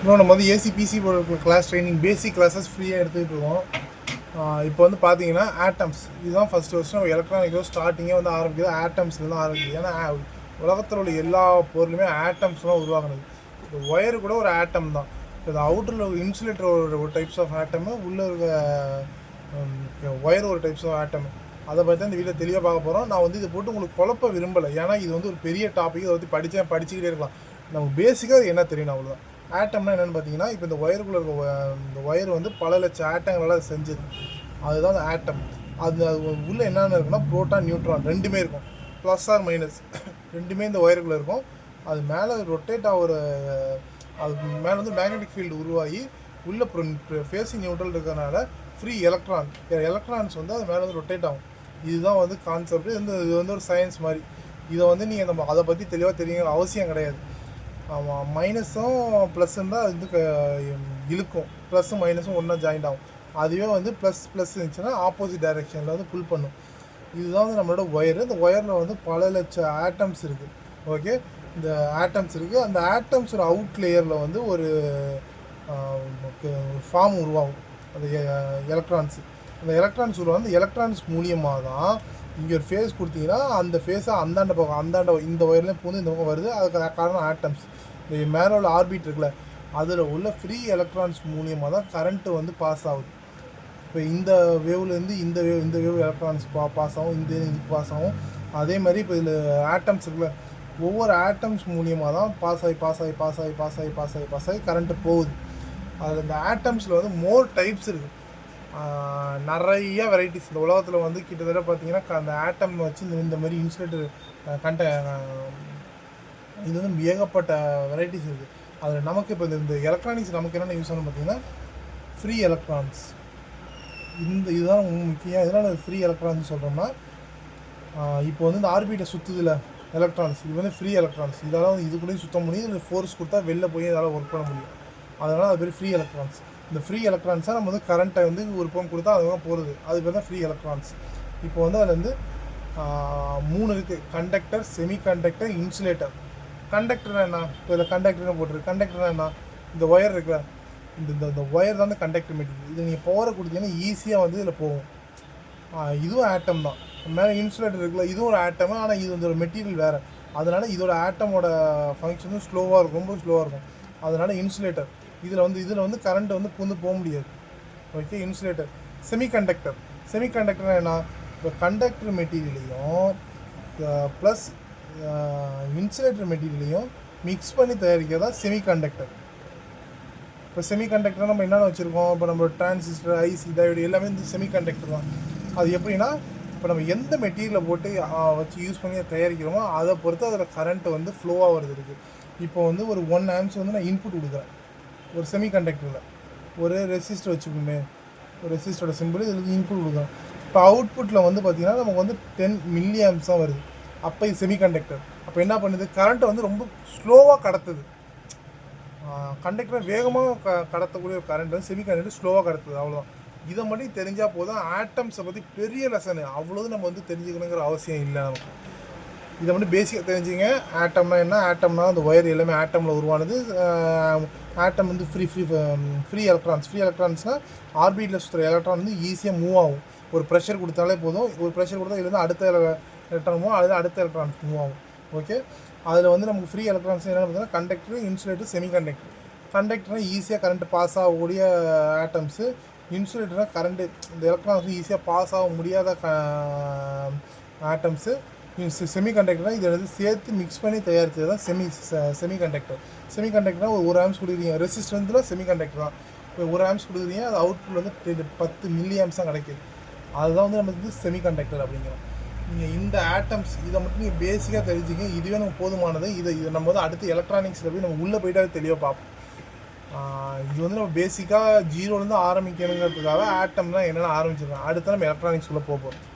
இன்னும் நம்ம வந்து ஏசி பிசி கிளாஸ் ட்ரைனிங் பேசிக் கிளாஸஸ் ஃப்ரீயாக எடுத்துக்கிட்டு இருக்கோம். இப்போ வந்து பார்த்தீங்கன்னா ஆட்டம்ஸ் இதுதான் ஃபஸ்ட்டு நம்ம எலக்ட்ரானிக்கோ ஸ்டார்டிங்கே வந்து ஆரம்பிக்குது ஆட்டம்ஸில் தான் ஆரம்பிக்குது. ஏன்னா உலகத்தில் உள்ள எல்லா பொருளுமே ஆட்டம்ஸ் தான் உருவாக்குனது. இந்த ஒயரு கூட ஒரு ஆட்டம் தான். இது அவுட்டரில் இன்சுலேட்டர் ஒரு டைப்ஸ் ஆஃப் ஆட்டமு, உள்ளே இருக்க ஒயர் ஒரு டைப்ஸ் ஆஃப் ஆட்டம். அதை பற்றி தான் இந்த வீடியோ தெளிவாக பார்க்க போகிறோம். நான் வந்து இதை போட்டு உங்களுக்கு குழப்ப விரும்பலை, ஏன்னா இது வந்து ஒரு பெரிய டாபிக். இதை பற்றி படிச்சுக்கிட்டே இருக்கலாம். நமக்கு பேசிக்காக என்ன தெரியணும் அவ்வளோதான். ஆட்டம்னா என்னென்னு பார்த்தீங்கன்னா, இப்போ இந்த ஒயருக்குள்ளே இருக்க இந்த ஒயர் வந்து பல லட்சம் ஆட்டங்களால் செஞ்சது, அதுதான் அந்த ஆட்டம். அது உள்ளே என்னென்ன இருக்குன்னா ப்ரோட்டான் நியூட்ரான் ரெண்டுமே இருக்கும், ப்ளஸ் ஆர் மைனஸ் ரெண்டுமே இந்த ஒயருக்குள்ளே இருக்கும். அது மேலே ரொட்டேட் ஆகிற, அது மேலே வந்து மேக்னெட்டிக் ஃபீல்டு உருவாகி உள்ளே ஃபேஸிங் நியூட்ரல் இருக்கிறதுனால ஃப்ரீ எலக்ட்ரான்ஸ் வந்து அது மேலே வந்து ரொட்டேட் ஆகும். இதுதான் வந்து கான்செப்ட். இது வந்து ஒரு சயின்ஸ் மாதிரி. இதை வந்து நீங்கள் நம்ம அதை பற்றி தெளிவாக தெரியுங்கிற அவசியம் கிடையாது. ஆமாம், மைனஸும் ப்ளஸ்ஸும் தான் அது வந்து இழுக்கும், ப்ளஸ்ஸும் மைனஸும் ஒன்றா ஜாயிண்ட் ஆகும். அதுவே வந்து ப்ளஸ் இருந்துச்சுன்னா ஆப்போசிட் டைரெக்ஷனில் வந்து புல் பண்ணும். இதுதான் வந்து நம்மளோட ஒயரு. இந்த ஒயரில் வந்து பல லட்சம் ஆட்டம்ஸ் இருக்குது. ஓகே, இந்த ஆட்டம்ஸ் இருக்குது. அந்த ஆட்டம்ஸோட அவுட் லேயரில் வந்து ஒரு ஃபார்ம் உருவாகும், அந்த எலக்ட்ரான்ஸு. அந்த எலக்ட்ரான்ஸ் உருவாகும். அந்த எலக்ட்ரான்ஸ் மூலியமாக தான் இங்கே ஒரு ஃபேஸ் கொடுத்தீங்கன்னா அந்த ஃபேஸை அந்தாண்ட பக்கம் இந்த ஒயர்லேயும் பூந்து இந்த பக்கம் வருது. அதுக்கு காரணம் ஆட்டம்ஸ். இந்த மேலே உள்ள ஆர்பிட் இருக்குல்ல, அதில் உள்ள ஃப்ரீ எலக்ட்ரான்ஸ் மூலியமாக தான் கரண்ட்டு வந்து பாஸ் ஆகுது. இப்போ இந்த வேவ்லேருந்து இந்த வேவ் எலக்ட்ரான்ஸ் பாஸ் ஆகும், இந்த இதுக்கு பாஸ் ஆகும். அதே மாதிரி இப்போ இதில் ஆட்டம்ஸ் இருக்குல்ல, ஒவ்வொரு ஆட்டம்ஸ் மூலியமாக தான் பாஸ் ஆகி கரண்ட்டு போகுது. அதில் இந்த ஆட்டம்ஸில் வந்து மோர் டைப்ஸ் இருக்குது, நிறைய வெரைட்டிஸ். இந்த உலகத்தில் வந்து கிட்டத்தட்ட பார்த்தீங்கன்னா அந்த ஆட்டம் வச்சு இந்த மாதிரி இன்சுலேட்டர் இது வந்து ஏகப்பட்ட வெரைட்டிஸ் இருக்குது. அதில் நமக்கு இப்போ இந்த எலக்ட்ரானிக்ஸ் நமக்கு என்னென்ன யூஸ் ஆகணும் பார்த்தீங்கன்னா, ஃப்ரீ எலக்ட்ரான்ஸ். இதுதான் முக்கியம். இதனால் ஃப்ரீ எலக்ட்ரான்ஸ் சொல்கிறோம்னா, இப்போ வந்து இந்த ஆர்பிட்டை சுற்றுதில்ல எலக்ட்ரான்ஸ், இது வந்து ஃப்ரீ எலக்ட்ரான்ஸ். இதெல்லாம் வந்து இதுக்குள்ளேயும் சுற்ற முடியும், இதில் ஃபோர்ஸ் கொடுத்தா வெளில போய் இதால் ஒர்க் பண்ண முடியும். அதனால் அது பேர் ஃப்ரீ எலக்ட்ரான்ஸ். இந்த ஃப்ரீ எலக்ட்ரான்ஸாக நம்ம வந்து கரண்ட்டை வந்து ஒரு பம்ப் கொடுத்தா அதுதான் போகிறது, அது பேர் தான் ஃப்ரீ எலக்ட்ரான்ஸ். இப்போ வந்து அதில் வந்து 3 இருக்குது: கண்டக்டர், செமி கண்டக்டர், இன்சுலேட்டர். கண்டக்டர்னா என்ன? இப்போ இதில் கண்டக்டர்னு போட்டுருக்கு. கண்டக்டர்னா என்ன? இந்த ஒயர் இருக்குல்ல, இந்த ஒயர் தான் இந்த கண்டக்டர் மெட்டீரியல். இது நீங்கள் பவரை கொடுத்தீங்கன்னா ஈஸியாக வந்து இதில் போகும். இதுவும் ஆட்டம் தான். மேலே இன்சுலேட்டர் இருக்குல்ல, இதுவும் ஒரு ஆட்டமு, ஆனால் இது வந்து ஒரு மெட்டீரியல் வேறு. அதனால் இதோட ஆட்டமோட ஃபங்க்ஷனும் ஸ்லோவாக இருக்கும், ரொம்ப ஸ்லோவாக இருக்கும். அதனால் இன்சுலேட்டர். இதில் வந்து கரண்ட்டை வந்து பூந்து போக முடியாது. Okay, insulator. செமிகண்டக்டர்னா என்ன? இப்போ கண்டக்டர் மெட்டீரியலையும் ப்ளஸ் இன்சுலேட்டர் மெட்டீரியலையும் மிக்ஸ் பண்ணி தயாரிக்கிறதா செமிகண்டக்டர். இப்போ செமிகண்டக்டர் நம்ம என்னென்ன வச்சுருக்கோம்? இப்போ நம்ம டிரான்சிஸ்டர், ஐசி, டையோடு எல்லாமே வந்து செமிகண்டக்டர் தான். அது எப்படின்னா, இப்போ நம்ம எந்த மெட்டீரியலை போட்டு வச்சு யூஸ் பண்ணி தயாரிக்கிறோமோ அதை பொறுத்து அதில் கரண்ட்டு வந்து ஃப்ளோவாக வருது இருக்குது. இப்போ வந்து ஒரு 1 amps வந்து நான் இன்புட் கொடுக்குறேன் ஒரு செமிகண்டக்டரில். ஒரு ரெசிஸ்டர் வச்சுக்கோமே, ஒரு ரெசிஸ்டரோட சிம்பிள் இதில் இன்புட் கொடுக்குறோம். இப்போ அவுட்புட்டில் வந்து பார்த்திங்கன்னா நமக்கு வந்து 10 mA தான் வருது. அப்போ இது செமிகண்டக்டர். அப்போ என்ன பண்ணுது? கரண்ட்டை வந்து ரொம்ப ஸ்லோவாக கடத்துது. கண்டக்டரை வேகமாக கடத்தக்கூடிய ஒரு கரண்ட் வந்து செமிகண்டக்டர் ஸ்லோவாக கடத்துது, அவ்வளோதான். இதை மட்டும் தெரிஞ்சால் போதும். ஆட்டம்ஸை பற்றி பெரிய லெசனு, அவ்வளோது நம்ம வந்து தெரிஞ்சுக்கணுங்கிற அவசியம் இல்லை நமக்கு. இதை மட்டும் பேசிக்காக தெரிஞ்சுங்க. ஆட்டம்னா என்ன? ஆட்டம்னா அந்த ஒயர் எல்லாமே ஆட்டமில் உருவானது. ஆட்டம் வந்து ஃப்ரீ எலக்ட்ரான்ஸ்னால் ஆர்பிட்டில் சுற்றுற எலக்ட்ரான் வந்து ஈஸியாக மூவ் ஆகும். ஒரு ப்ரெஷர் கொடுத்தாலே போதும். ஒரு ப்ரெஷர் கொடுத்தா இதுலேருந்து அடுத்த எலக்ட்ரான் மூவ், அதில் அடுத்த எலக்ட்ரான் மூவ் ஆகும். ஓகே, அதில் வந்து நமக்கு ஃப்ரீ எலக்ட்ரான்ஸ் என்ன பார்த்தீங்கன்னா கண்டக்டர், இன்சுலேட்டர், செமிகண்டக்டர். கண்டக்டர்னால் ஈஸியாக கரண்ட்டு பாஸ் ஆகக்கூடிய ஆட்டம்ஸு. இன்சுலேட்டர்னால் கரண்ட்டு இந்த எலக்ட்ரான்ஸ் ஈஸியாக பாஸ் ஆக முடியாத ஆட்டம்ஸு. செமிகண்டக்டர்னால் இதை வந்து சேர்த்து மிக்ஸ் பண்ணி தயாரித்தது தான் செமிகண்டக்டர். செமிகண்டக்டர்னால் ஒரு 1 amps கொடுக்குறீங்க, ரெசிஸ்டன்ஸில் செமிகண்டக்டர் தான். இப்போ 1 amps கொடுக்குறீங்க, அது அவுட்புட் வந்து 10 mA தான் கிடைக்கிது. அதுதான் வந்து நம்ம வந்து செமிகண்டக்டர் அப்படிங்கிறோம். நீங்கள் இந்த ஆட்டம்ஸ் இதை மட்டும் நீங்கள் பேசிக்காக தெரிஞ்சுங்க. இதுவே நம்ம போதுமானது. இதை நம்ம வந்து அடுத்து எலக்ட்ரானிக்ஸில் போய் நம்ம உள்ளே போய்ட்டு அதை தெளிவாக பார்ப்போம். இது வந்து நம்ம பேசிக்காக 0லேருந்து ஆரம்பிக்கணுங்கிறதுக்காக ஆட்டம்லாம் என்னென்ன ஆரம்பிச்சிருக்கோம். அடுத்து நம்ம எலக்ட்ரானிக்ஸ் உள்ளே போகிறோம்.